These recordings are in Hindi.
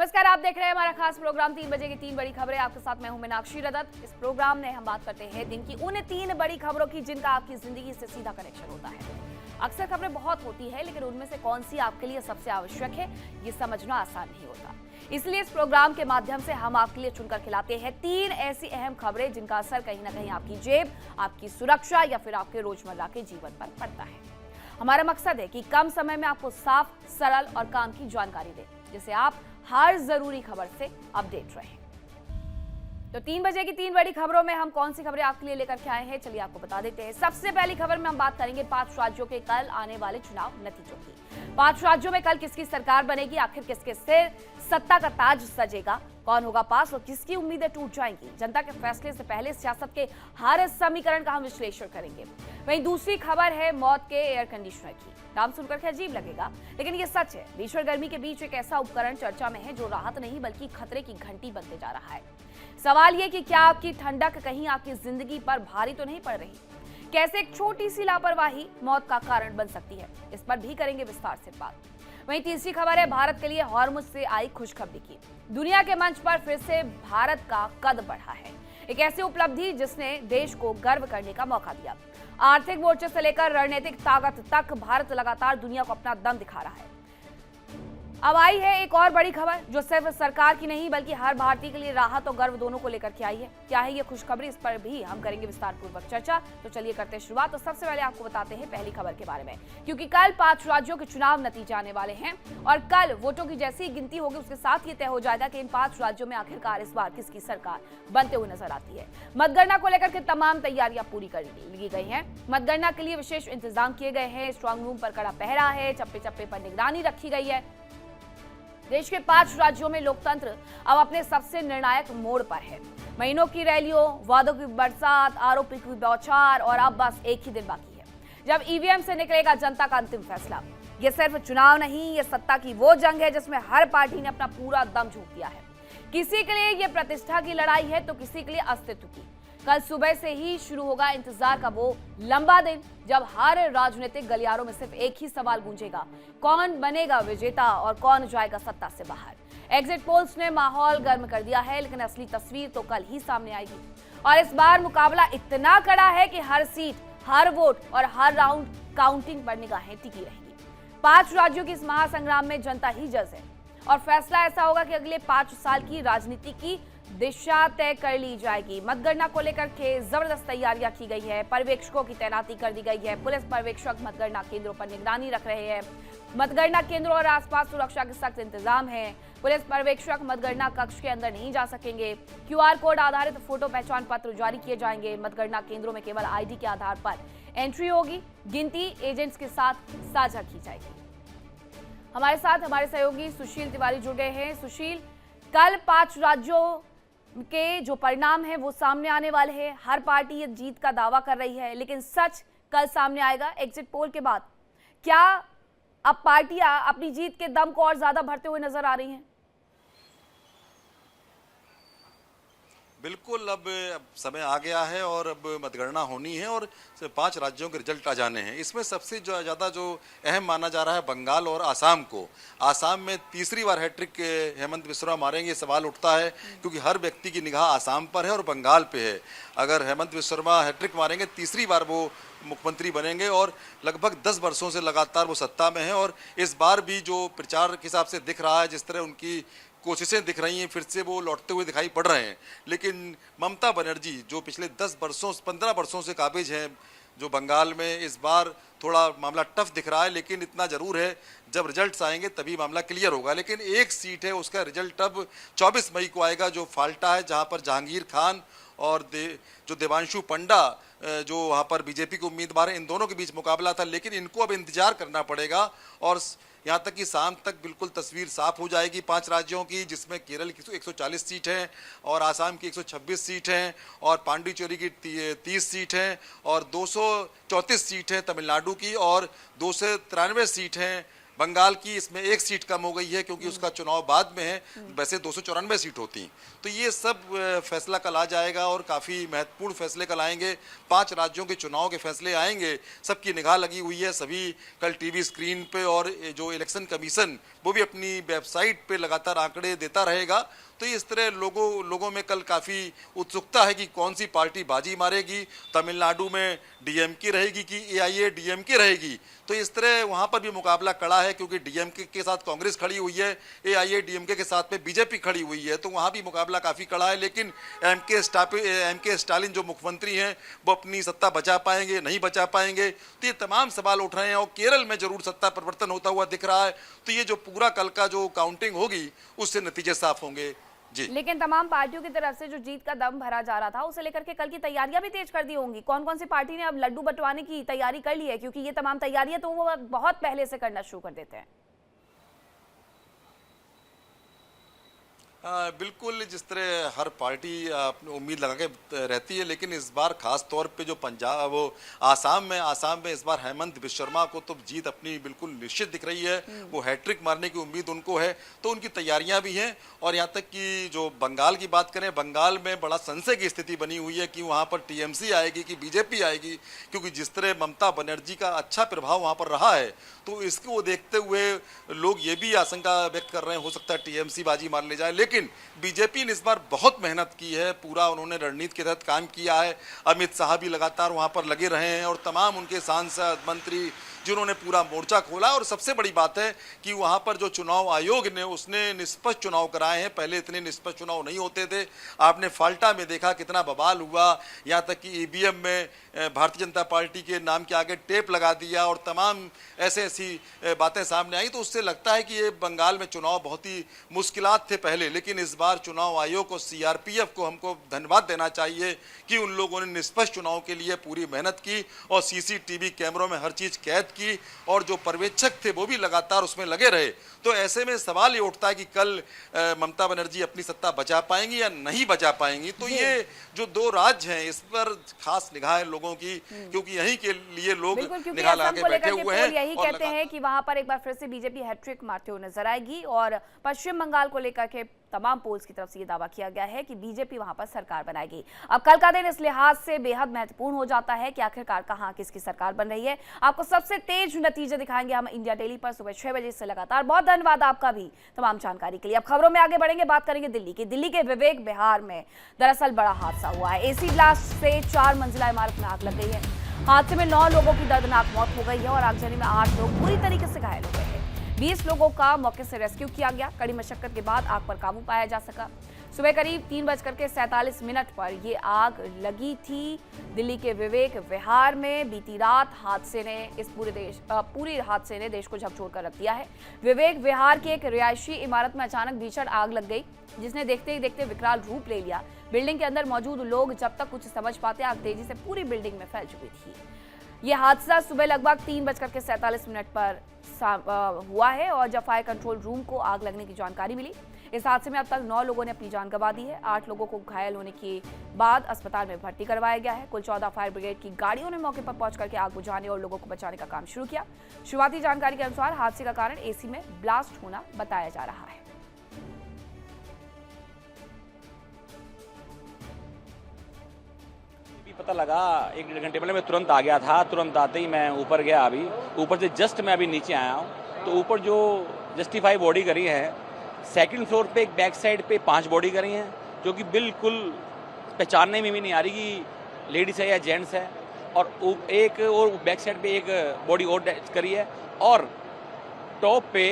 नमस्कार, आप देख रहे हैं हमारा खास प्रोग्राम 3 बजे की 3 बड़ी खबरें। आपके साथ मैं हूं मीनाक्षी रदत। इस प्रोग्राम में हम बात करते हैं दिन की उन 3 बड़ी खबरों की जिनका आपकी जिंदगी से सीधा कनेक्शन होता है। अक्सर खबरें बहुत होती है, लेकिन उनमें से कौन सी आपके लिए सबसे आवश्यक है, ये समझना आसान नहीं होता। इसलिए इस प्रोग्राम के माध्यम से हम आपके लिए चुनकर खिलाते हैं 3 ऐसी अहम खबरें जिनका असर कहीं ना कहीं आपकी जेब, आपकी सुरक्षा या फिर आपके रोजमर्रा के जीवन पर पड़ता है। हमारा मकसद है कि कम समय में आपको साफ, सरल और काम की जानकारी दें, जिससे आप हर जरूरी खबर से अपडेट रहें। तो 3 बजे की 3 बड़ी खबरों में हम कौन सी खबरें आपके लिए लेकर के आए हैं, चलिए आपको बता देते हैं। सबसे पहली खबर में हम बात करेंगे 5 राज्यों के कल आने वाले चुनाव नतीजों की। 5 राज्यों में कल किसकी सरकार बनेगी, आखिर किसके सिर सत्ता का ताज सजेगा, कौन होगा पास और किसकी उम्मीदें टूट जाएंगी। जनता के फैसले से पहले सियासत के हर समीकरण का हम विश्लेषण करेंगे। वहीं दूसरी खबर है मौत के एयर कंडीशनर की। नाम सुनकर के अजीब लगेगा, लेकिन ये सच है। भीषण गर्मी के बीच एक ऐसा उपकरण चर्चा में है जो राहत नहीं बल्कि खतरे की घंटी बनते जा रहा है। सवाल ये कि क्या आपकी ठंडक कहीं आपकी जिंदगी पर भारी तो नहीं पड़ रही। कैसे एक छोटी सी लापरवाही मौत का कारण बन सकती है, इस पर भी करेंगे विस्तार से बात। वहीं तीसरी खबर है भारत के लिए हॉर्मुज से आई खुशखबरी की। दुनिया के मंच पर फिर से भारत का कद बढ़ा है, एक ऐसी उपलब्धि जिसने देश को गर्व करने का मौका दिया। आर्थिक मोर्चे से लेकर रणनीतिक ताकत तक भारत लगातार दुनिया को अपना दम दिखा रहा है। अब आई है एक और बड़ी खबर जो सिर्फ सरकार की नहीं बल्कि हर भारतीय के लिए राहत और गर्व दोनों को लेकर के आई है। क्या है ये खुशखबरी, इस पर भी हम करेंगे विस्तार पूर्वक चर्चा। तो चलिए करते हैं शुरुआत। तो सबसे पहले आपको बताते हैं पहली खबर के बारे में, क्योंकि कल 5 राज्यों के चुनाव नतीजे आने वाले हैं और कल वोटों की जैसी गिनती होगी उसके साथ ये तय हो जाएगा कि इन 5 राज्यों में आखिरकार इस बार किसकी सरकार बनते हुए नजर आती है। मतगणना को लेकर के तमाम तैयारियां पूरी कर ली गई हैं। मतगणना के लिए विशेष इंतजाम किए गए हैं। स्ट्रांग रूम पर कड़ा पहरा है, चप्पे चप्पे पर निगरानी रखी गई है। देश के 5 राज्यों में लोकतंत्र अब अपने सबसे निर्णायक मोड़ पर है। महीनों की रैलियों, वादों की बरसात, आरोपी की बौछार और अब बस एक ही दिन बाकी है जब ईवीएम से निकलेगा जनता का अंतिम फैसला। ये सिर्फ चुनाव नहीं, ये सत्ता की वो जंग है जिसमें हर पार्टी ने अपना पूरा दम झोंक दिया है। किसी के लिए ये प्रतिष्ठा की लड़ाई है तो किसी के लिए अस्तित्व की। कल सुबह से ही शुरू होगा इंतजार का वो लंबा दिन जब हर राजनीतिक गलियारों में सिर्फ एक ही सवाल गूंजेगा, कौन बनेगा विजेता और कौन जाएगा सत्ता से बाहर। एग्जिट पोल्स ने माहौल गर्म कर दिया है, लेकिन असली तस्वीर तो कल ही सामने आएगी। और इस बार मुकाबला इतना कड़ा है कि हर सीट, हर वोट और हर राउंड काउंटिंग पर निगाहें टिकी रहेंगी। 5 राज्यों की इस महासंग्राम में जनता ही जज है और फैसला ऐसा होगा कि अगले 5 साल की राजनीति की दिशा तय कर ली जाएगी। मतगणना को लेकर के जबरदस्त तैयारियां की गई है। पर्यवेक्षकों की तैनाती कर दी गई है। पुलिस पर्यवेक्षक मतगणना केंद्रों पर निगरानी रख रहे हैं। मतगणना केंद्रों और आसपास सुरक्षा के सख्त इंतजाम है। पुलिस पर्यवेक्षक मतगणना कक्ष के अंदर नहीं जा सकेंगे। QR कोड आधारित फोटो पहचान पत्र जारी किए जाएंगे। मतगणना केंद्रों में केवल ID के आधार पर एंट्री होगी। गिनती एजेंट्स के साथ साझा की जाएगी। हमारे साथ हमारे सहयोगी सुशील तिवारी जुड़े हैं। सुशील, कल 5 राज्यों के जो परिणाम है वो सामने आने वाले हैं। हर पार्टी ये जीत का दावा कर रही है, लेकिन सच कल सामने आएगा एग्जिट पोल के बाद। क्या अब पार्टियां अपनी जीत के दम को और ज्यादा भरते हुए नजर आ रही हैं? बिल्कुल, अब समय आ गया है और अब मतगणना होनी है और 5 राज्यों के रिजल्ट आ जाने हैं। इसमें सबसे ज़्यादा जो अहम माना जा रहा है बंगाल और आसाम को। आसाम में तीसरी बार हैट्रिक हेमंत बिस्वा मारेंगे, सवाल उठता है क्योंकि हर व्यक्ति की निगाह आसाम पर है और बंगाल पे है। अगर हेमंत बिस्वा हैट्रिक मारेंगे, तीसरी बार वो मुख्यमंत्री बनेंगे और लगभग 10 वर्षों से लगातार वो सत्ता में है। और इस बार भी जो प्रचार के हिसाब से दिख रहा है, जिस तरह उनकी कोशिशें दिख रही हैं, फिर से वो लौटते हुए दिखाई पड़ रहे हैं। लेकिन ममता बनर्जी जो पिछले 15 वर्षों से काबिज हैं जो बंगाल में, इस बार थोड़ा मामला टफ दिख रहा है। लेकिन इतना जरूर है जब रिजल्ट्स आएंगे तभी मामला क्लियर होगा। लेकिन एक सीट है उसका रिजल्ट अब 24 मई को आएगा, जो फाल्टा है, जहां पर जहांगीर खान और जो देवांशु पंडा जो वहां पर बीजेपी के उम्मीदवार हैं, इन दोनों के बीच मुकाबला था। लेकिन इनको अब इंतजार करना पड़ेगा और यहाँ तक कि शाम तक बिल्कुल तस्वीर साफ हो जाएगी 5 राज्यों की, जिसमें केरल की 140 सीट हैं और आसाम की 126 सीट हैं और पांडिचेरी की 30 सीट हैं और 234 सीट हैं तमिलनाडु की और 293 सीट हैं बंगाल की इसमें एक सीट कम हो गई है क्योंकि उसका चुनाव बाद में है, वैसे 294 सीट होती। तो ये सब फैसला कल आ जाएगा और काफ़ी महत्वपूर्ण फैसले कल आएंगे। 5 राज्यों के चुनाव के फैसले आएंगे, सबकी निगाह लगी हुई है। सभी कल टीवी स्क्रीन पे और जो इलेक्शन कमीशन वो भी अपनी वेबसाइट पे लगातार आंकड़े देता रहेगा। तो इस तरह लोगों में कल काफ़ी उत्सुकता है कि कौन सी पार्टी बाजी मारेगी। तमिलनाडु में डीएमके रहेगी कि एआईएडीएमके रहेगी। तो इस तरह वहाँ पर भी मुकाबला कड़ा है क्योंकि डीएमके के साथ कांग्रेस खड़ी हुई है, एआईएडीएमके के साथ में बीजेपी खड़ी हुई है। तो वहाँ भी मुकाबला काफ़ी कड़ा है। लेकिन एमके स्टालिन जो मुख्यमंत्री हैं वो अपनी सत्ता बचा पाएंगे, नहीं बचा पाएंगे, तो ये तमाम सवाल उठ रहे हैं। और केरल में जरूर सत्ता परिवर्तन होता हुआ दिख रहा है। तो ये जो पूरा कल का जो काउंटिंग होगी उससे नतीजे साफ होंगे। जी। लेकिन तमाम पार्टियों की तरफ से जो जीत का दम भरा जा रहा था उसे लेकर के कल की तैयारियां भी तेज कर दी होंगी। कौन कौन सी पार्टी ने अब लड्डू बंटवाने की तैयारी कर ली है, क्योंकि ये तमाम तैयारियां तो वो बहुत पहले से करना शुरू कर देते हैं। बिल्कुल, जिस तरह हर पार्टी उम्मीद लगा के रहती है, लेकिन इस बार खास तौर पे जो पंजाब वो आसाम में इस बार हेमंत बिश्व शर्मा को तो जीत अपनी बिल्कुल निश्चित दिख रही है। वो हैट्रिक मारने की उम्मीद उनको है, तो उनकी तैयारियां भी हैं। और यहाँ तक कि जो बंगाल की बात करें, बंगाल में बड़ा संशय की स्थिति बनी हुई है कि वहाँ पर टीएमसी आएगी कि बीजेपी आएगी, क्योंकि जिस तरह ममता बनर्जी का अच्छा प्रभाव वहाँ पर रहा है, तो इसको देखते हुए लोग ये भी आशंका व्यक्त कर रहे हैं हो सकता है टीएमसी बाजी मार ले जाए। लेकिन बीजेपी ने इस बार बहुत मेहनत की है, पूरा उन्होंने रणनीति के तहत काम किया है। अमित शाह भी लगातार वहां पर लगे रहे हैं और तमाम उनके सांसद मंत्री जिन्होंने पूरा मोर्चा खोला। और सबसे बड़ी बात है कि वहां पर जो चुनाव आयोग ने उसने निष्पक्ष चुनाव कराए हैं। पहले इतने निष्पक्ष चुनाव नहीं होते थे। आपने फाल्टा में देखा कितना बवाल हुआ, यहाँ तक कि ईवीएम में भारतीय जनता पार्टी के नाम के आगे टेप लगा दिया और तमाम ऐसी बातें सामने आई। तो उससे लगता है कि ये बंगाल में चुनाव बहुत ही मुश्किलात थे पहले, लेकिन इस बार चुनाव आयोग को, सीआरपीएफ को हमको धन्यवाद देना चाहिए कि उन लोगों ने निष्पक्ष चुनाव के लिए पूरी मेहनत की और सीसीटीवी कैमरों में हर चीज कैद की और जो पर्यवेक्षक थे वो भी लगातार उसमें लगे रहे। तो ऐसे में सवाल ये उठता है कि कल ममता बनर्जी अपनी सत्ता बचा पाएंगी या नहीं बचा पाएंगी। तो ये जो 2 राज्य हैं इस पर खास निगाह है लोगों की, क्योंकि यहीं के लिए लोग निगाह लगा के बैठे हुए हैं। यही कहते हैं कि वहां पर एक बार फिर से बीजेपी हैट्रिक मारते हुए नजर आएगी। और पश्चिम बंगाल को लेकर के तमाम पोल्स की तरफ से ये दावा किया गया है कि बीजेपी वहां पर सरकार बनाएगी। अब कल का दिन इस लिहाज से बेहद महत्वपूर्ण हो जाता है कि आखिरकार कहां किसकी सरकार बन रही है। आपको सबसे तेज नतीजे दिखाएंगे हम इंडिया डेली पर सुबह 6 बजे से लगातार। बहुत धन्यवाद आपका भी तमाम जानकारी के लिए। अब खबरों में आगे बढ़ेंगे, बात करेंगे दिल्ली के विवेक विहार में दरअसल बड़ा हादसा हुआ है। एसी ब्लास्ट से 4 मंजिला इमारत में आग लग गई है। हादसे में 9 लोगों की दर्दनाक मौत हो गई है और आगजनी में 8 लोग बुरी तरीके से घायल हो गए हैं। 20 लोगों का मौके से रेस्क्यू किया गया। कड़ी मशक्कत के बाद आग पर काबू पाया जा सका। सुबह करीब 3:47 पर ये आग लगी थी दिल्ली के विवेक विहार में। बीती रात हादसे ने पूरी हादसे ने देश को झकझोर कर रख दिया है। विवेक विहार की एक रिहायशी इमारत में अचानक भीषण आग लग गई, जिसने देखते ही देखते विकराल रूप ले लिया। बिल्डिंग के अंदर मौजूद लोग जब तक कुछ समझ पाते, आग तेजी से पूरी बिल्डिंग में फैल चुकी थी। यह हादसा सुबह लगभग 3:47 पर हुआ है और जब फायर कंट्रोल रूम को आग लगने की जानकारी मिली। इस हादसे में अब तक 9 लोगों ने अपनी जान गंवा दी है। 8 लोगों को घायल होने के बाद अस्पताल में भर्ती करवाया गया है। कुल 14 फायर ब्रिगेड की गाड़ियों ने मौके पर पहुंच करके आग बुझाने और लोगों को बचाने का काम शुरू किया। शुरुआती जानकारी के अनुसार हादसे का कारण एसी में ब्लास्ट होना बताया जा रहा है। पता लगा 1-1.5 घंटे पहले, मैं तुरंत आ गया था। तुरंत आते ही मैं ऊपर गया। अभी ऊपर से जस्ट मैं अभी नीचे आया हूँ। तो ऊपर जो जस्टिफाई बॉडी करी है, 2nd फ्लोर पे एक बैक साइड पे 5 बॉडी करी हैं, जो कि बिल्कुल पहचानने में भी नहीं आ रही कि लेडीज है या जेंट्स है। और एक और बैक साइड पे एक बॉडी और करी है और टॉप पे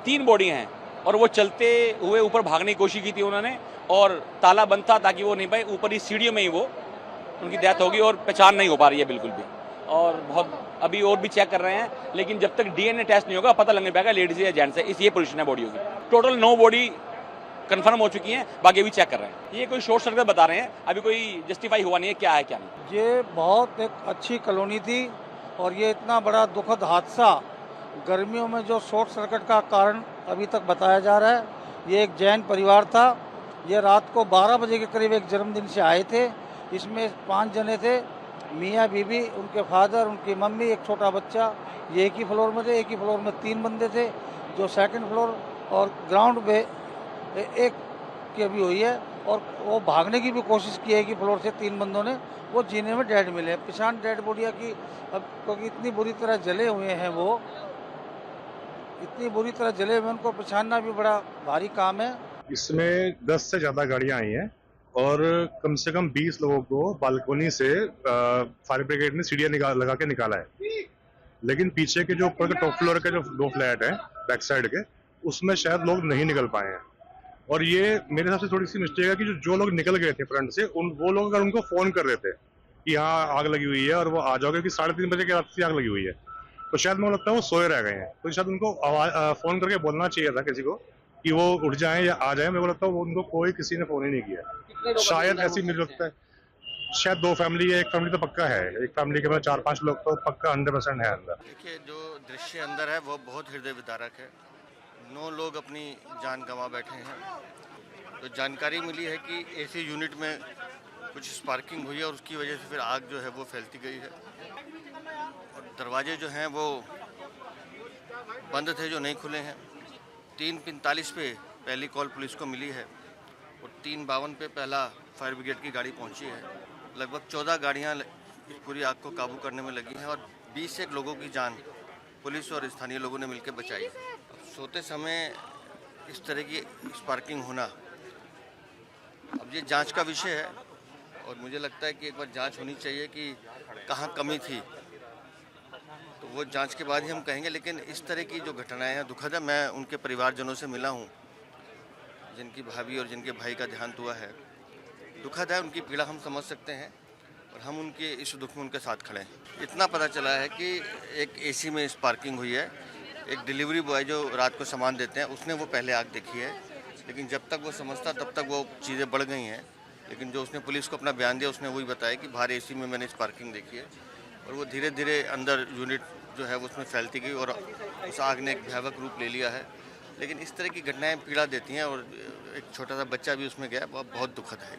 3 बॉडी हैं और वो चलते हुए ऊपर भागने की कोशिश की थी उन्होंने और ताला बंद था ताकि वो नहीं पाए। ऊपर ही सीढ़ियों में ही वो उनकी डेथ होगी और पहचान नहीं हो पा रही है बिल्कुल भी। और बहुत अभी और भी चेक कर रहे हैं, लेकिन जब तक डीएनए टेस्ट नहीं होगा पता लगने पाएगा लेडीज या जेंट्स है। इस ये पोजीशन है बॉडी होगी। टोटल 9 बॉडी कंफर्म हो चुकी हैं, बाकी भी चेक कर रहे हैं। ये कोई शॉर्ट सर्किट बता रहे हैं, अभी कोई जस्टिफाई हुआ नहीं है क्या है क्या नहीं। ये बहुत एक अच्छी कॉलोनी थी और ये इतना बड़ा दुखद हादसा गर्मियों में जो शॉर्ट सर्किट का कारण अभी तक बताया जा रहा है। ये एक जैन परिवार था। ये रात को 12 बजे के करीब एक जन्मदिन से आए थे। इसमें 5 जने थे। मियाँ बीबी, उनके फादर, उनकी मम्मी, एक छोटा बच्चा, ये एक ही फ्लोर में थे। एक ही फ्लोर में 3 बंदे थे, जो सेकंड फ्लोर और ग्राउंड पे एक की अभी हुई है, और वो भागने की भी कोशिश की है कि फ्लोर से 3 बंदों ने, वो जीने में डेड मिले। पिछाड़ डेड बॉडिया की, अब क्योंकि इतनी बुरी तरह जले हुए हैं, वो इतनी बुरी तरह जले हुए, उनको पहचानना भी बड़ा भारी काम है। इसमें 10 से ज़्यादा गाड़ियां आई हैं और कम से कम 20 लोगों को बालकोनी से फायर ब्रिगेड ने सीढ़ियां लगा के निकाला है। लेकिन पीछे के जो ऊपर के टॉप फ्लोर के जो 2 फ्लैट हैं बैक साइड के, उसमें शायद लोग नहीं निकल पाए हैं। और ये मेरे हिसाब से थोड़ी सी मिस्टेक है कि जो लोग निकल गए थे फ्रंट से, वो लोग अगर उनको फोन कर देते कि यहाँ आग लगी हुई है और वो आ जाओगे, कि 3:30 बजे के रात से आग लगी हुई है, तो शायद मुझे लगता है वो सोए रह गए हैं। तो शायद उनको फोन करके बोलना चाहिए था किसी को कि वो उठ जाएं या आ जाएं। मेरे को लगता है वो उनको कोई किसी ने फोन ही नहीं किया। शायद ऐसी मुझे लगता है, शायद 2 फैमिली है, एक फैमिली तो पक्का है, एक फैमिली के बाद 4-5 लोग तो पक्का 100% है अंदर। देखिए, जो दृश्य अंदर है वो बहुत हृदय विदारक है। 9 लोग अपनी जान गंवा बैठे हैं। तो जानकारी मिली है कि एसी यूनिट में कुछ स्पार्किंग हुई है और उसकी वजह से फिर आग जो है वो फैलती गई है। और दरवाजे जो हैं वो बंद थे, जो नहीं खुले हैं। 3:45 पे पहली कॉल पुलिस को मिली है और 3:52 पे पहला फायर ब्रिगेड की गाड़ी पहुंची है। लगभग 14 गाड़ियां इस पूरी आग को काबू करने में लगी हैं और 20 से लोगों की जान पुलिस और स्थानीय लोगों ने मिलकर बचाई। सोते समय इस तरह की स्पार्किंग होना, अब ये जांच का विषय है और मुझे लगता है कि एक बार जांच होनी चाहिए कि कहाँ कमी थी, तो वो जांच के बाद ही हम कहेंगे। लेकिन इस तरह की जो घटनाएं हैं दुखद है। मैं उनके परिवारजनों से मिला हूँ, जिनकी भाभी और जिनके भाई का देहांत हुआ है। दुखद है, उनकी पीड़ा हम समझ सकते हैं और हम उनके इस दुख में उनके साथ खड़े हैं। इतना पता चला है कि एक एसी में स्पार्किंग हुई है। एक डिलीवरी बॉय जो रात को सामान देते हैं, उसने वो पहले आग देखी है, लेकिन जब तक वो समझता तब तक वो चीज़ें बढ़ गई हैं। लेकिन जो उसने पुलिस को अपना बयान दिया, उसने वही बताया कि बाहर एसी में मैंने स्पार्किंग देखी है। और वो धीरे धीरे अंदर यूनिट जो है वो उसमें फैलती गई और उस आग ने एक भयावह रूप ले लिया है। लेकिन इस तरह की घटनाएं पीड़ा देती हैं और एक छोटा सा बच्चा भी उसमें गया, बहुत दुखद है।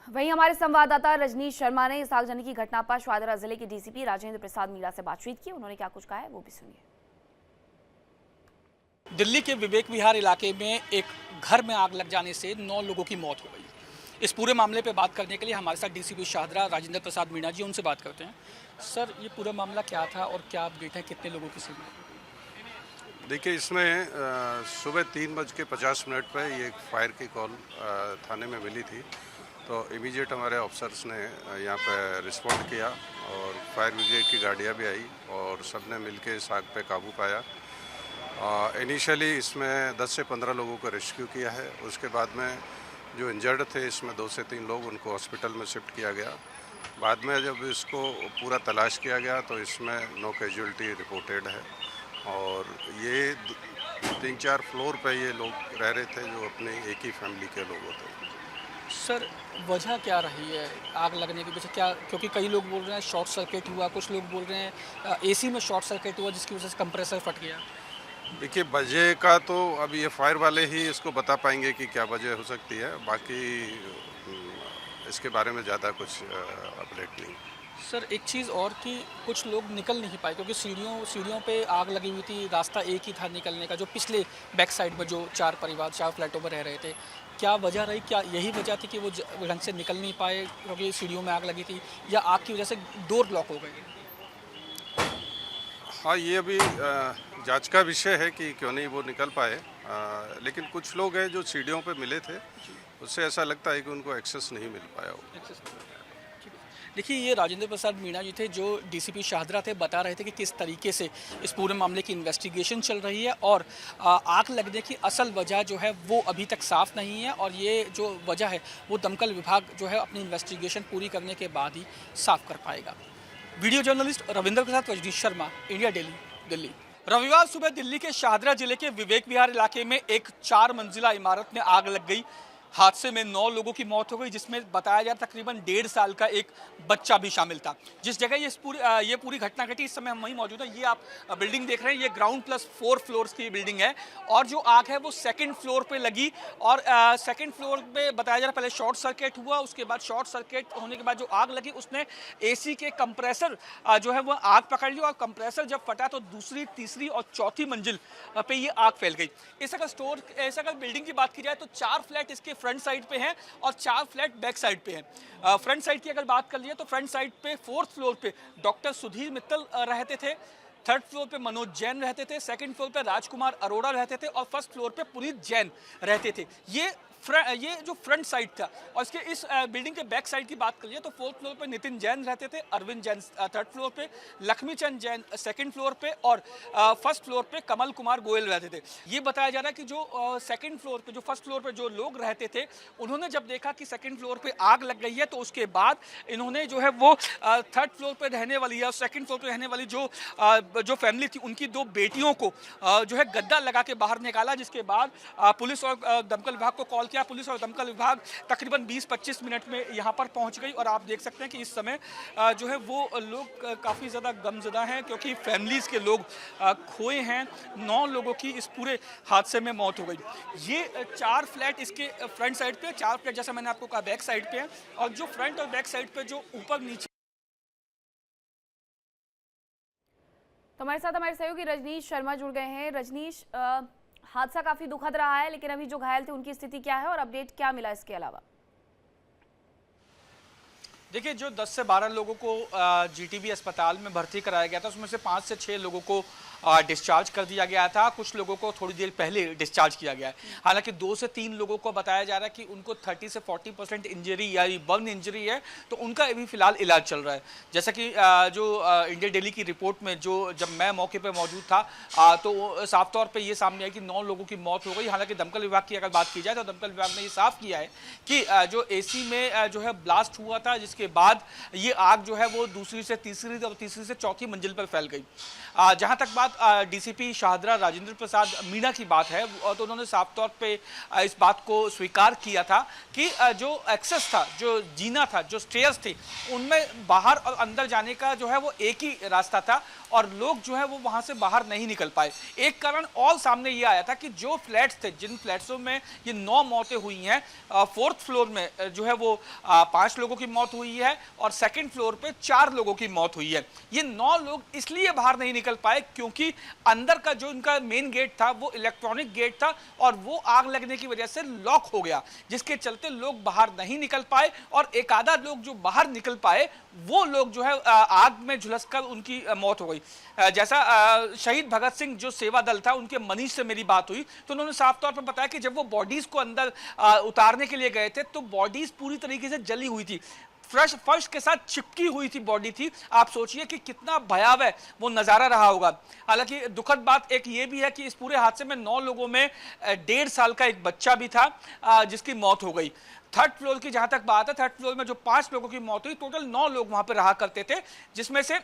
वहीं हमारे संवाददाता रजनीश शर्मा ने इस आगजनी की घटना पर शाहदरा जिले के डीसीपी राजेंद्र प्रसाद मीणा से बातचीत की। उन्होंने क्या कुछ कहा है वो भी सुनिए। दिल्ली के विवेक विहार इलाके में एक घर में आग लग जाने से 9 लोगों की मौत हो गई। इस पूरे मामले पे बात करने के लिए हमारे साथ डीसीपी शाहदरा राजेंद्र प्रसाद मीणा जी, उनसे बात करते हैं। सर, ये पूरा मामला क्या था और क्या अपडेट है, कितने लोगों की मौत? देखिए, इसमें सुबह 3:50 पर ये एक फायर की कॉल थाने में मिली थी। तो इमीडिएट हमारे ऑफिसर्स ने यहाँ पर रिस्पॉन्ड किया और फायर ब्रिगेड की गाड़ियाँ भी आई और सब ने मिल के इस आग पे काबू पाया। इनिशियली इसमें 10 से 15 लोगों को रेस्क्यू किया है। उसके बाद में जो इंजर्ड थे, इसमें 2 से 3 लोग, उनको हॉस्पिटल में शिफ्ट किया गया। बाद में जब इसको पूरा तलाश किया गया तो इसमें नो कैजुअल्टी रिपोर्टेड है। और ये 3-4 फ्लोर पे ये लोग रह रहे थे जो अपने एक ही फैमिली के लोग होते। सर, वजह क्या रही है आग लगने की वजह? क्या, क्योंकि कई लोग बोल रहे हैं शॉर्ट सर्किट हुआ, कुछ लोग बोल रहे हैं एसी में शॉर्ट सर्किट हुआ जिसकी वजह से कंप्रेसर फट गया। देखिए, वजह का तो अब ये फायर वाले ही इसको बता पाएंगे कि क्या वजह हो सकती है। बाकी इसके बारे में ज़्यादा कुछ अपडेट नहीं। सर, एक चीज़ और कि कुछ लोग निकल नहीं पाए क्योंकि सीढ़ियों पे आग लगी हुई थी, रास्ता एक ही था निकलने का, जो पिछले बैक साइड में जो 4 फ्लैटों में रह रहे थे। क्या वजह रही? क्या यही वजह थी कि वो ढंग से निकल नहीं पाए क्योंकि सीढ़ियों में आग लगी थी, या आग की वजह से डोर ब्लॉक हो गए? हाँ, ये अभी जांच का विषय है कि क्यों नहीं वो निकल पाए। लेकिन कुछ लोग हैं जो सीढ़ियों पे मिले थे, उससे ऐसा लगता है कि उनको एक्सेस नहीं मिल पाया हो। देखिए, ये राजेंद्र प्रसाद मीणा जी थे जो डीसीपी शाहदरा थे, बता रहे थे कि किस तरीके से इस पूरे मामले की इन्वेस्टिगेशन चल रही है और आग लगने की असल वजह जो है वो अभी तक साफ नहीं है और ये जो वजह है वो दमकल विभाग जो है अपनी इन्वेस्टिगेशन पूरी करने के बाद ही साफ कर पाएगा। वीडियो जर्नलिस्ट रविंद्र के साथ रजनीश शर्मा, इंडिया डेली, दिल्ली। रविवार सुबह दिल्ली के शाहदरा जिले के विवेक विहार इलाके में एक 4 मंजिला इमारत में आग लग गई। हादसे में 9 लोगों की मौत हो गई, जिसमें बताया जा तकरीबन 1.5 साल का एक बच्चा भी शामिल था। जिस जगह ये पूरी घटना घटी, इस समय हम वहीं मौजूद हैं। ये आप बिल्डिंग देख रहे हैं, ये ग्राउंड प्लस 4 फ्लोर्स की बिल्डिंग है और जो आग है वो सेकंड फ्लोर पे लगी और सेकंड फ्लोर पे बताया जा रहा है पहले शॉर्ट सर्किट हुआ, उसके बाद शॉर्ट सर्किट होने के बाद जो आग लगी उसने एसी के कंप्रेसर जो है वो आग पकड़ ली और कंप्रेसर जब फटा तो दूसरी, तीसरी और चौथी मंजिल पे ये आग फैल गई। इस अगर बिल्डिंग की बात की जाए तो 4 फ्लैट इसके फ्रंट साइड पे हैं और 4 फ्लैट बैक साइड पे हैं। फ्रंट साइड की अगर बात कर लिया तो फ्रंट साइड पे 4th फ्लोर पे डॉक्टर सुधीर मित्तल रहते थे, 3rd फ्लोर पे मनोज जैन रहते थे, 2nd फ्लोर पे राजकुमार अरोड़ा रहते थे और 1st फ्लोर पे पुनीत जैन रहते थे। ये जो फ्रंट साइड था और इसके इस बिल्डिंग के बैक साइड की बात करिए तो 4th फ्लोर पे नितिन जैन रहते थे, अरविंद जैन 3rd फ्लोर पे, लक्ष्मी चंद जैन 2nd फ्लोर पे और 1st फ्लोर पे कमल कुमार गोयल रहते थे। ये बताया जा रहा है कि जो 2nd फ्लोर पे, जो 1st फ्लोर पे जो लोग रहते थे, उन्होंने जब देखा कि 2nd फ्लोर पे आग लग गई है तो उसके बाद इन्होंने जो है वो 3rd फ्लोर पे रहने वाली या 2nd फ्लोर पे रहने वाली जो फैमिली थी उनकी 2 बेटियों को जो है गद्दा लगा के बाहर निकाला, जिसके बाद पुलिस और दमकल विभाग को कॉल किया। पुलिस और दमकल विभाग तकरीबन 20-25 मिनट में यहाँ पर पहुँच गई और आप देख सकते हैं कि इस समय जो है वो लोग काफ़ी ज़्यादा गमज़दा हैं क्योंकि फैमिलीज़ के लोग खोए हैं। 9 लोगों की इस पूरे हादसे में मौत हो गई। ये 4 फ्लैट इसके फ्रंट साइड पे, 4 फ्लैट जैसा मैंने आपको कहा बैक साइड पे है और जो फ्रंट और बैक साइड पे जो ऊपर नीचे। तो हमारे साथ हमारे सहयोगी रजनीश शर्मा जुड़ गए हैं। रजनीश, हादसा काफी दुखद रहा है, लेकिन अभी जो घायल थे उनकी स्थिति क्या है और अपडेट क्या मिला इसके अलावा? देखिए, जो 10 से 12 लोगों को जीटीबी अस्पताल में भर्ती कराया गया था उसमें से 5 से 6 लोगों को डिस्चार्ज कर दिया गया था। कुछ लोगों को थोड़ी देर पहले डिस्चार्ज किया गया है। हालांकि 2 से 3 लोगों को बताया जा रहा है कि उनको 30 से 40% इंजरी या बर्न इंजरी है, तो उनका अभी फिलहाल इलाज चल रहा है। जैसा कि जो इंडिया डेली की रिपोर्ट में जब मैं मौके पर मौजूद था तो साफ तौर पर यह सामने आया कि 9 लोगों की मौत हो गई। हालांकि दमकल विभाग की अगर बात की जाए तो दमकल विभाग ने ये साफ किया है कि जो AC में जो है ब्लास्ट हुआ था, जिसके बाद ये आग जो है वो दूसरी से तीसरी और तीसरी से चौथी मंजिल पर फैल गई। जहां तक बात डीसीपी शाहदरा राजेंद्र प्रसाद मीणा की बात है तो उन्होंने साफ तौर पे इस बात को स्वीकार किया था कि जो एक्सेस था, जो जीना था, जो स्टेयर्स थी, उनमें बाहर और अंदर जाने का जो है वो एक ही रास्ता था और लोग जो है वो वहां से बाहर नहीं निकल पाए। एक कारण और सामने ये आया था कि जो फ्लैट्स थे, जिन फ्लैट्सों में ये 9 मौतें हुई हैं, 4th फ्लोर में जो है वो 5 लोगों की मौत हुई है और 2nd फ्लोर पे 4 लोगों की मौत हुई है। ये 9 लोग इसलिए बाहर नहीं निकल पाए क्योंकि अंदर का जो इनका मेन गेट था वो इलेक्ट्रॉनिक गेट था और वो आग लगने की वजह से लॉक हो गया, जिसके चलते लोग बाहर नहीं निकल पाए और एक आधा लोग जो बाहर निकल पाए वो लोग जो है आग में झुलसकर उनकी मौत हो गई। जैसा शहीद भगत सिंह जो सेवा दल था उनके मनीष से मेरी बात हुई तो उन्होंने साफ तौर पर बताया कि जब वो बॉडीज को अंदर उतारने के लिए गए थे तो बॉडीज पूरी तरीके से जली हुई थी, फर्श के साथ चिपकी हुई थी बॉडी थी। आप सोचिए कि कितना भयावह वो नज़ारा रहा होगा। हालांकि दुखद बात एक ये भी है कि इस पूरे हादसे में 9 लोगों में 1.5 साल का एक बच्चा भी था जिसकी मौत हो गई। 3rd फ्लोर की जहां तक बात है, 3rd फ्लोर में जो 5 लोगों की मौत हुई, टोटल 9 लोग वहां पर रहा करते थे, जिसमें से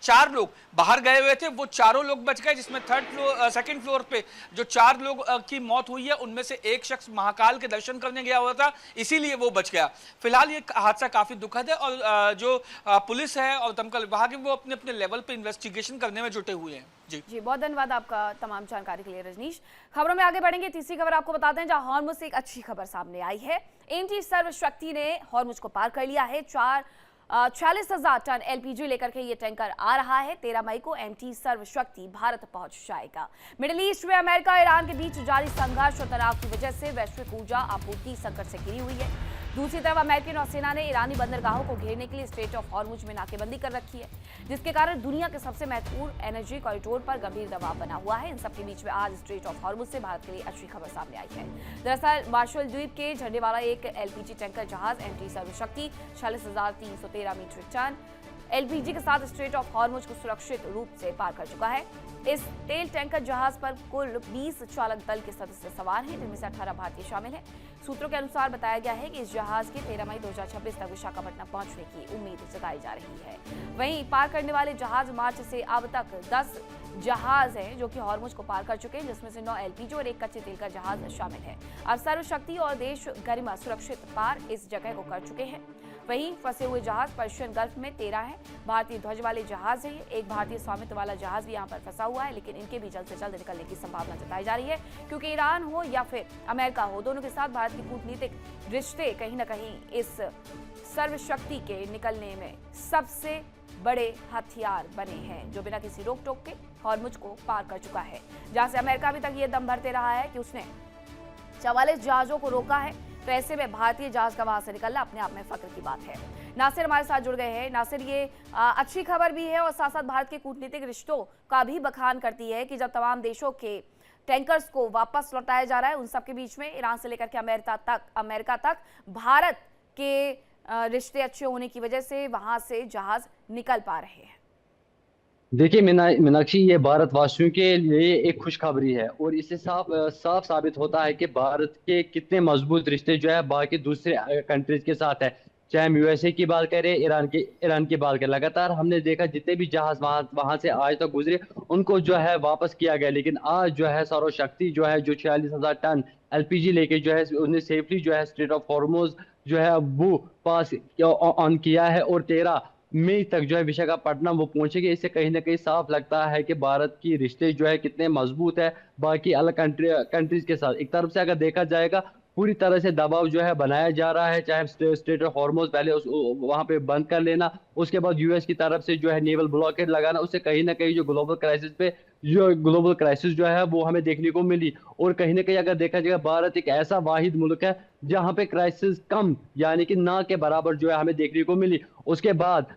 4 लोग बाहर गए हुए थे, वो चारों लोग बच गए। जिसमें 2nd फ्लोर पे जो 4 लोग की मौत हुई है उनमें से एक शख्स महाकाल के दर्शन करने गया हुआ था, इसीलिए वो बच गया। फिलहाल ये हादसा काफी दुखद है और जो पुलिस है और दमकल विभाग है वो अपने अपने लेवल पे इन्वेस्टिगेशन करने में जुटे हुए हैं। जी बहुत धन्यवाद आपका तमाम जानकारी के लिए रजनीश। खबरों में आगे बढ़ेंगे। तीसरी खबर आपको बताते हैं, जहां हॉर्मुज से एक अच्छी खबर सामने आई है। एमटी सर्वशक्ति ने हॉर्मुज को पार कर लिया है। 46,000 टन LPG लेकर के ये टैंकर आ रहा है। 13 मई को एमटी सर्वशक्ति भारत पहुंच जाएगा। मिडिल ईस्ट में अमेरिका और ईरान के बीच जारी संघर्ष और तनाव की वजह से वैश्विक ऊर्जा आपूर्ति संकट से घिरी हुई है। दूसरी तरफ अमेरिकी नौसेना ने ईरानी बंदरगाहों को घेरने के लिए स्ट्रेट ऑफ हॉर्मुज में नाकेबंदी कर रखी है, जिसके कारण दुनिया के सबसे महत्वपूर्ण एनर्जी कॉरिडोर पर गंभीर दबाव बना हुआ है। इन सबके बीच में आज स्ट्रेट ऑफ हॉर्मुज से भारत के लिए अच्छी खबर सामने आई है। दरअसल मार्शल द्वीप के झंडे वाला एक LPG टैंकर जहाज एमटी सर्वशक्ति 46,313 मीट्रिक टन LPG के साथ स्ट्रेट ऑफ हॉर्मुज को सुरक्षित रूप से पार कर चुका है। इस तेल टैंकर जहाज पर कुल 20 चालक दल के सदस्य सवार हैं, जिनमें से 18 भारतीय शामिल हैं। सूत्रों के अनुसार बताया गया है कि इस जहाज के 13 मई 2026 तक विशाखापट्टनम पहुंचने की उम्मीद जताई जा रही है। वहीं पार करने वाले जहाज मार्च से अब तक 10 जहाज हैं जो कि हॉर्मुज को पार कर चुके हैं, जिसमें से 9 LPG और 1 कच्चे तेल का जहाज शामिल है। अब सर्वशक्ति और देश गरिमा सुरक्षित पार इस जगह को कर चुके हैं। वहीं फंसे हुए जहाज पर्शियन गल्फ में 13 हैं। भारतीय ध्वज वाले जहाज है, एक भारतीय स्वामित्व वाला जहाज भी यहाँ पर फंसा हुआ है, लेकिन इनके भी जल्द से जल्द निकलने की संभावना जताई जा रही है, क्योंकि ईरान हो या फिर अमेरिका हो, दोनों के साथ भारत के कूटनीतिक रिश्ते कहीं न कहीं इस सर्वशक्ति के निकलने में सबसे बड़े हथियार बने हैं, जो बिना किसी रोक टोक के हॉर्मुज को पार कर चुका है। जहां से अमेरिका अभी तक ये दम भरते रहा है कि उसने 44 जहाजों को रोका है, तो ऐसे में भारतीय जहाज का वहां से निकलना अपने आप में फक्र की बात है। नासिर हमारे साथ जुड़ गए हैं। नासिर, ये अच्छी खबर भी है और साथ साथ भारत के कूटनीतिक रिश्तों का भी बखान करती है कि जब तमाम देशों के टैंकर्स को वापस लौटाया जा रहा है, उन सबके बीच में ईरान से लेकर के अमेरिका तक भारत के रिश्ते अच्छे होने की वजह से वहां से जहाज निकल पा रहे हैं। देखिए मीनाक्षी, ये भारतवासियों के लिए एक खुशखबरी है और इससे साफ साबित होता है कि भारत के कितने मजबूत रिश्ते जो है बाकी दूसरे कंट्रीज के साथ है। चाहे हम यूएसए की बात करें, ईरान की बात करें, लगातार हमने देखा जितने भी जहाज वहां से आज तक गुजरे उनको जो है वापस किया गया। लेकिन आज जो है सर्वशक्ति जो है, जो 46,000 टन LPG लेके जो है उन्हें सेफली जो है स्ट्रेट ऑफ हॉर्मुज जो है वो पास ऑन किया है और 13 मई तक जो है विशाखापट्टनम वो पहुंचेगी। इससे कहीं ना कहीं साफ लगता है कि भारत की रिश्ते जो है कितने मजबूत है बाकी अलग कंट्रीज के साथ। एक तरफ से अगर देखा जाएगा पूरी तरह से दबाव जो है बनाया जा रहा है, चाहे स्ट्रेट ऑफ हॉर्मुज पहले वहां पे बंद कर लेना, उसके बाद यूएस की तरफ से जो है नेवल ब्लॉकेड लगाना, उससे कहीं ना कहीं जो ग्लोबल क्राइसिस जो है वो हमें देखने को मिली। और कहीं ना कहीं अगर देखा जाएगा भारत एक ऐसा वाहिद मुल्क है जहां पे क्राइसिस कम यानी कि ना के बराबर जो है हमें देखने को मिली। उसके बाद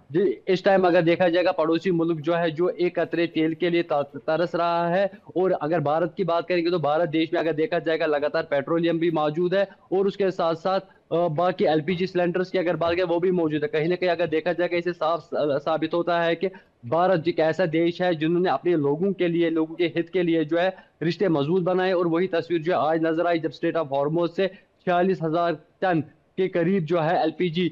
इस टाइम अगर देखा जाएगा पड़ोसी मुल्क जो है जो एक कतरे तेल के लिए तरस रहा है। और अगर भारत की बात करेंगे तो भारत देश में अगर देखा जाएगा लगातार पेट्रोलियम भी मौजूद है और उसके साथ साथ बाकी LPG सिलेंडर्स की अगर बात करें वो भी मौजूद है। कहीं ना कहीं अगर देखा जाएगा इसे साफ साबित होता है कि भारत एक ऐसा देश है जिन्होंने अपने लोगों के हित के लिए जो है रिश्ते मजबूत बनाए। और वही तस्वीर जो है आज नजर आई जब स्ट्रेट ऑफ हॉर्मुज से 46,000 टन के करीब जो है LPG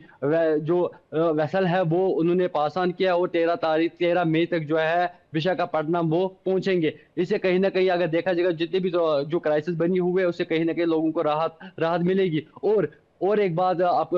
जो वेसल है वो उन्होंने पास ऑन किया और 13 मई तक जो है विशाखापट्टनम वो पहुंचेंगे। इससे कहीं ना कहीं अगर देखा जाएगा जितने भी जो क्राइसिस बनी हुई है उससे कहीं ना कहीं लोगों को राहत मिलेगी। और एक बात आप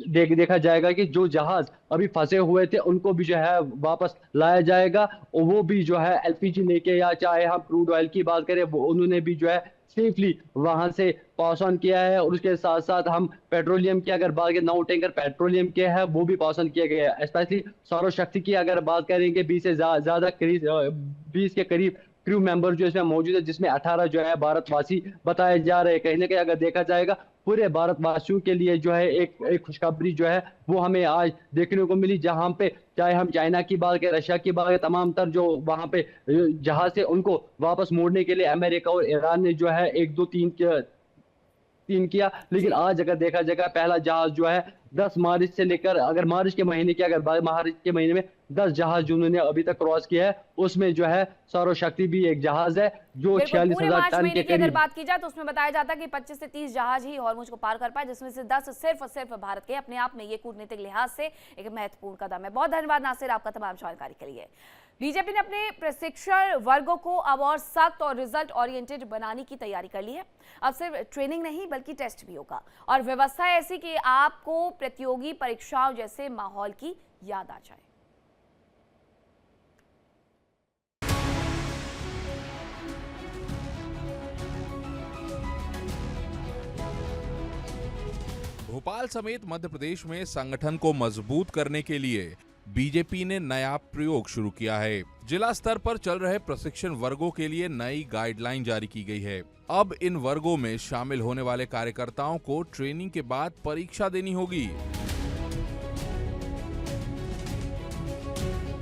देखा जाएगा कि जो जहाज अभी फंसे हुए थे उनको भी जो है वापस लाया जाएगा और वो भी जो है LPG लेके, या चाहे हम क्रूड ऑयल की बात करें वो उन्होंने भी जो है सेफली वहां से पास ऑन किया है। और उसके साथ साथ हम पेट्रोलियम की अगर बात करें 9 टैंकर पेट्रोलियम के हैं वो भी पास ऑन किए गए हैं। स्पेशली सौरशक्ति की अगर बात करेंगे 20 से ज्यादा 20 के करीब क्रू मेंबर जो इसमें मौजूद है, जिसमें 18 जो है भारतवासी बताए जा रहे हैं। कहीं ना कहीं अगर देखा जाएगा पूरे भारतवासियों के लिए जो है एक खुशखबरी जो है वो हमें आज देखने को मिली, जहां पे चाहे हम चाइना की बात करें, रशिया की बात करें, तमाम तर जो वहां पे जहाज से उनको वापस मोड़ने के लिए अमेरिका और ईरान ने जो है 1, 2, 3 किया। लेकिन आज अगर देखा जाएगा पहला जहाज जो है 10 मार्च से लेकर अगर मार्च के महीने की अगर मार्च के महीने में 10 जहाज जो उन्होंने अभी तक क्रॉस किया है उसमें जो है सौरशक्ति भी एक जहाज है जो 46,000 टन के करीब। अगर बात की जाए तो उसमें बताया जाता है कि 25 से 30 जहाज ही हॉर्मुज को पार कर पाए, जिसमें से 10 सिर्फ और सिर्फ भारत के। अपने आप में ये कूटनीतिक लिहाज से एक महत्वपूर्ण कदम है। बहुत धन्यवाद नासिर आपका तमाम जानकारी के लिए। बीजेपी ने अपने प्रशिक्षण वर्गों को अब और सख्त और रिजल्ट ओरिएंटेड बनाने की तैयारी कर ली है। अब सिर्फ ट्रेनिंग नहीं बल्कि टेस्ट भी होगा और व्यवस्था ऐसी कि आपको प्रतियोगी परीक्षाओं जैसे माहौल की याद आ जाए। भोपाल समेत मध्य प्रदेश में संगठन को मजबूत करने के लिए बीजेपी ने नया प्रयोग शुरू किया है। जिला स्तर पर चल रहे प्रशिक्षण वर्गों के लिए नई गाइडलाइन जारी की गई है। अब इन वर्गों में शामिल होने वाले कार्यकर्ताओं को ट्रेनिंग के बाद परीक्षा देनी होगी,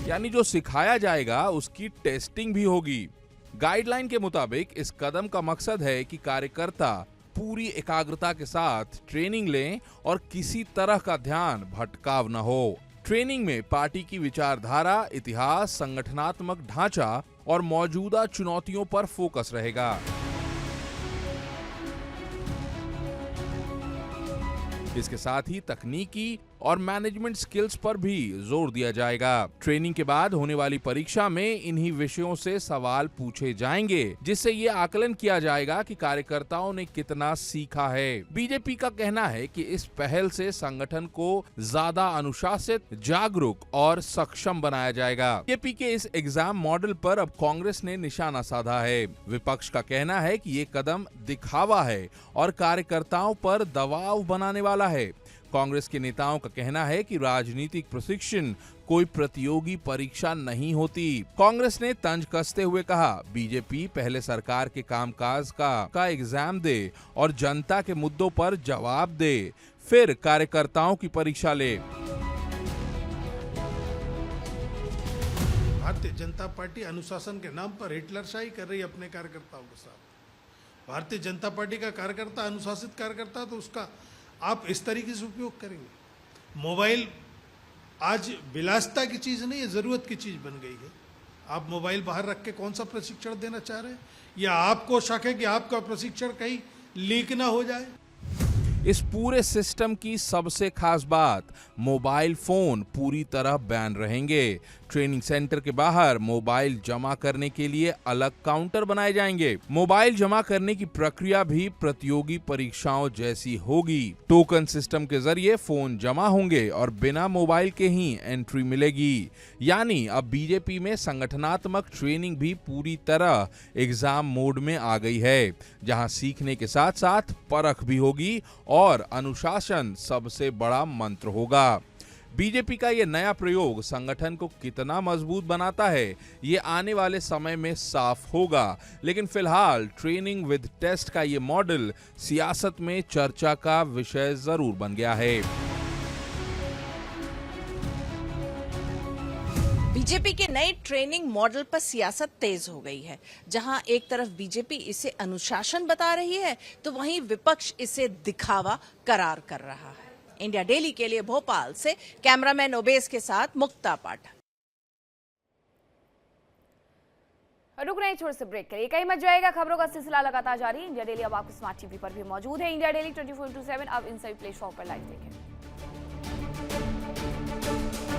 यानी जो सिखाया जाएगा उसकी टेस्टिंग भी होगी। गाइडलाइन के मुताबिक इस कदम का मकसद है कि कार्यकर्ता पूरी एकाग्रता के साथ ट्रेनिंग लें और किसी तरह का ध्यान भटकाव न हो। ट्रेनिंग में पार्टी की विचारधारा, इतिहास, संगठनात्मक ढांचा और मौजूदा चुनौतियों पर फोकस रहेगा। इसके साथ ही तकनीकी और मैनेजमेंट स्किल्स पर भी जोर दिया जाएगा। ट्रेनिंग के बाद होने वाली परीक्षा में इन्हीं विषयों से सवाल पूछे जाएंगे, जिससे ये आकलन किया जाएगा कि कार्यकर्ताओं ने कितना सीखा है। बीजेपी का कहना है कि इस पहल से संगठन को ज्यादा अनुशासित, जागरूक और सक्षम बनाया जाएगा। बीजेपी के इस एग्जाम मॉडल पर अब कांग्रेस ने निशाना साधा है। विपक्ष का कहना है कि ये कदम दिखावा है और कार्यकर्ताओं पर दबाव बनाने वाला है। कांग्रेस के नेताओं का कहना है कि राजनीतिक प्रशिक्षण कोई प्रतियोगी परीक्षा नहीं होती। कांग्रेस ने तंज कसते हुए कहा, बीजेपी पहले सरकार के कामकाज का एग्जाम दे और जनता के मुद्दों पर जवाब दे, फिर कार्यकर्ताओं की परीक्षा ले। भारतीय जनता पार्टी अनुशासन के नाम पर हिटलरशाही कर रही है अपने कार्यकर्ताओं के साथ। भारतीय जनता पार्टी का कार्यकर्ता अनुशासित कार्यकर्ता, तो उसका आप इस तरीके से उपयोग करेंगे। मोबाइल आज विलासिता की चीज़ नहीं है, ज़रूरत की चीज़ बन गई है। आप मोबाइल बाहर रख के कौन सा प्रशिक्षण देना चाह रहे हैं, या आपको शक है कि आपका प्रशिक्षण कहीं लीक ना हो जाए? इस पूरे सिस्टम की सबसे खास बात, मोबाइल फोन पूरी तरह बैन रहेंगे। ट्रेनिंग सेंटर के बाहर मोबाइल जमा करने के लिए अलग काउंटर बनाए जाएंगे। मोबाइल जमा करने की प्रक्रिया भी प्रतियोगी परीक्षाओं जैसी होगी। टोकन सिस्टम के जरिए फोन जमा होंगे और बिना मोबाइल के ही एंट्री मिलेगी। यानी अब बीजेपी में संगठनात्मक ट्रेनिंग भी पूरी तरह एग्जाम मोड में आ गई है, जहां सीखने के साथ साथ परख भी होगी और अनुशासन सबसे बड़ा मंत्र होगा। बीजेपी का ये नया प्रयोग संगठन को कितना मजबूत बनाता है, ये आने वाले समय में साफ होगा। लेकिन फिलहाल ट्रेनिंग विद टेस्ट का ये मॉडल सियासत में चर्चा का विषय जरूर बन गया है। बीजेपी के नए ट्रेनिंग मॉडल पर सियासत तेज हो गई है। जहां एक तरफ बीजेपी इसे अनुशासन बता रही है, तो वहीं विपक्ष इसे दिखावा करार कर रहा है। इंडिया डेली के लिए भोपाल से कैमरामैन ओबेस के साथ मुक्ता पाठक। रुक रहे हैं छोटे से ब्रेक के लिए। कहीं मच जाएगा, खबरों का सिलसिला लगातार जारी। इंडिया डेली अब आपको स्मार्ट टीवी पर भी मौजूद है। इंडिया डेली 24/7 अब इन सभी प्लेटफॉर्म पर लाइव देखें।